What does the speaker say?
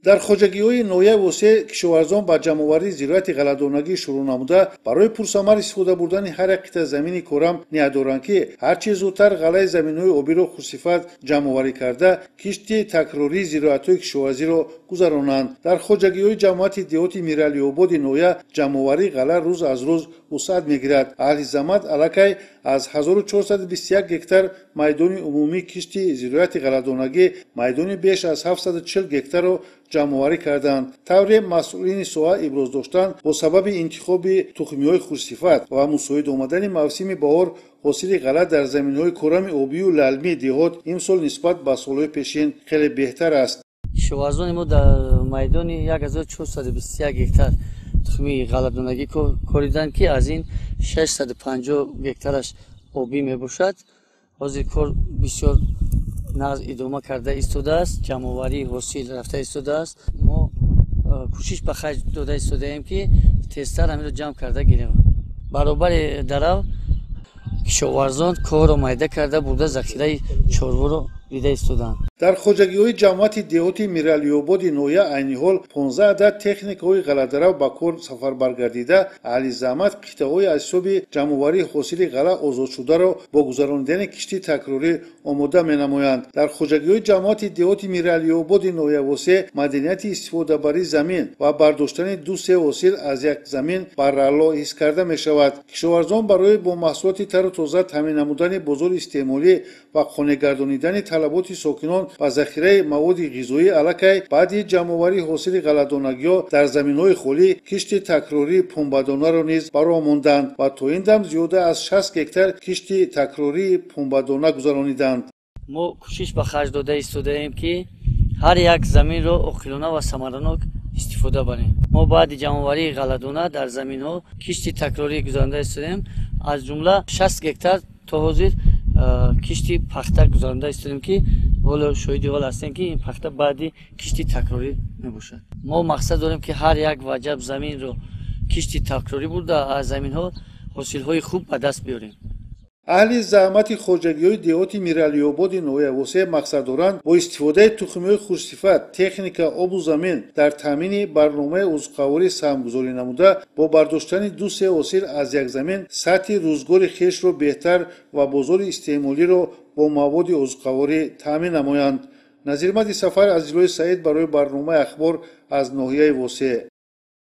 дар хоҷагиҳои ноҳияи восеъ кишоварзон ба ҷамъоварии зироати ғалладонагӣ шурӯъ намуда барои пурсамар истифода бурдани ҳар як қитъа замини корам ният доранд ки ҳарчи зудтар ғаллаи заминҳои обиро хусифат ҷамъоварӣ карда кишти такрории зироатҳои кишоварзиро гузаронанд. дар хоҷагиҳои ҷамоати деҳоти миралиободи ноҳия ҷамъоварии ғалла рӯз аз рӯз вусъат мегирад. аҳли замат аллакай аз 1421 гектар майдони умумии кишти зироати ғалладонагӣ майдони беш аз 740 гектарро ҷамъоварӣ карданд. тавре масъулини соҳа иброз доштанд бо сабаби интихоби тухмиҳои хурсифат ва мусоид омадани мавсими баҳор ҳосили ғалла дар заминҳои корами обию лалмии деҳот имсол нисбат ба солҳои пешин хеле беҳтар аст. кишоварзони мо дар майдони 1421 гектар тухмии ғалладонагӣ кориданд ки аз ин 650 гектараш обӣ мебошад. ҳозир кор бисёр нағз идома карда истодааст, ҷамъоварии ҳосил рафта истодааст. мо кӯшиш ба хаҷ дода истодаем ки тезтар ҳамиро ҷамъ карда гирем. баробари дарав кишоварзон корро майда карда бурда захираи чорворо дида истоданд. дар хоҷагиҳои ҷамоати деҳоти миралиободи ноҳия айни ҳол 15 адад техникаҳои ғалладарав ба кор сафарбар гардида аҳли заҳмат қитъаҳои аз ҳисоби ҷамъоварии ҳосили ғалла озодшударо бо гузарондани кишти такрорӣ омода менамоянд. дар хоҷагиҳои ҷамоати деҳоти миралиободи ноҳия восеъ маданияти истифодабарии замин ва бардоштани ду-се ҳосил аз як замин баррало ҳис карда мешавад. кишоварзон барои бо маҳсулоти тару тоза таъмин намудани бозори истеъмолӣ ва қонеъгардонидани талаботи сокинон ба захираи маводи ғизоӣ аллакай баъди ҷамъоварии ҳосили ғалладонагиҳо дар заминҳои холӣ кишти такрории пунбадонаро низ баромонданд ва то ин дам зиёда аз 60 гектар кишти такрории пунбадона гузарониданд. мо кӯшиш ба хаҷ дода истодаем ки ҳар як заминро оқилона ва самаранок истифода барем. мо баъди ҷамъоварии ғалладона дар заминҳо кишти такрорӣ гузаронда истодем. аз ҷумла 60 гектар то ҳозир кишти пахта гузаронда истодем ки ҳоло шоҳиди ҳол ҳастем ки ин пахта баъди кишти такрорӣ мебошад. мо мақсад дорем ки ҳар як ваҷаб заминро кишти такрорӣ бурда аз заминҳо ҳосилҳои хуб ба даст биёрем. аҳли заҳмати хоҷагиҳои деҳоти миралиободи ноҳия восеъ мақсад доранд бо истифодаи тухмиҳои хурсифат техника обу замин дар таъмини барномаи узуқаворӣ саҳмгузорӣ намуда бо бардоштани ду-се ҳосил аз як замин сатҳи рӯзгори хешро беҳтар ва бозори истеъмолиро бо маводи узуқаворӣ таъмин намоянд. назирмади сафар аз ҷилои саид барои барномаи ахбор аз ноҳияи восеъ.